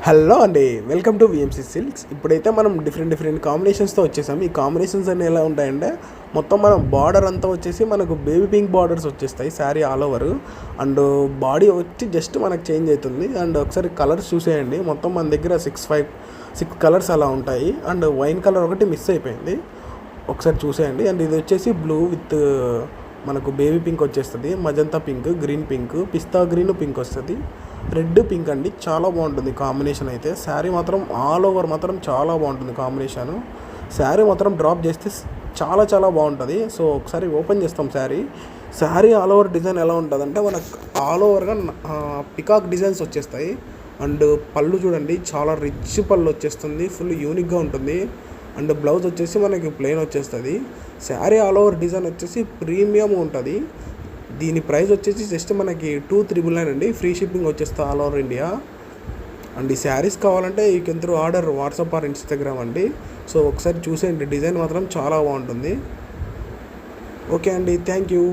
Hello అండి, welcome to VMC silks. ఇప్పుడైతే మనం డిఫరెంట్ కాంబినేషన్స్తో వచ్చేసాం. ఈ కాంబినేషన్స్ అన్నీ ఎలా ఉంటాయంటే మొత్తం మనం బార్డర్ అంతా వచ్చేసి మనకు బేబీ పింక్ బార్డర్స్ వచ్చేస్తాయి sari all over. And body వచ్చి జస్ట్ మనకు చేంజ్ అవుతుంది. అండ్ ఒకసారి కలర్స్ చూసేయండి, మొత్తం మన దగ్గర సిక్స్ కలర్స్ అలా ఉంటాయి. అండ్ వైన్ కలర్ ఒకటి మిస్ అయిపోయింది, ఒకసారి చూసేయండి. అండ్ ఇది వచ్చేసి బ్లూ విత్ మనకు బేబీ పింక్ వచ్చేస్తుంది, మజంతా పింక్, గ్రీన్ పింక్, పిస్తా గ్రీన్ పింక్ వస్తుంది, రెడ్ పింక్ అండి. చాలా బాగుంటుంది కాంబినేషన్ అయితే. శారీ మాత్రం ఆల్ ఓవర్ మాత్రం చాలా బాగుంటుంది కాంబినేషను. శారీ మాత్రం డ్రాప్ చేస్తే చాలా బాగుంటుంది. సో ఒకసారి ఓపెన్ చేస్తాం శారీ ఆల్ ఓవర్ డిజైన్ ఎలా ఉంటుంది అంటే మనకు ఆల్ ఓవర్గా పికాక్ డిజైన్స్ వచ్చేస్తాయి. అండ్ పళ్ళు చూడండి, చాలా రిచ్ పళ్ళు వచ్చేస్తుంది, ఫుల్ యూనిక్గా ఉంటుంది. అండ్ బ్లౌజ్ వచ్చేసి మనకి ప్లెయిన్ వచ్చేస్తుంది. శారీ ఆల్ ఓవర్ డిజైన్ వచ్చేసి ప్రీమియం ఉంటుంది. దీని ప్రైస్ వచ్చేసి జస్ట్ మనకి 2,999 అండి. ఫ్రీ షిప్పింగ్ వచ్చేస్తుంది ఆల్ ఓవర్ ఇండియా. అండ్ ఈ శారీస్ కావాలంటే ఈ can through order WhatsApp or Instagram అండి. సో ఒకసారి చూసేయండి, డిజైన్ మాత్రం చాలా బాగుంటుంది. ఓకే అండి, థ్యాంక్ యూ.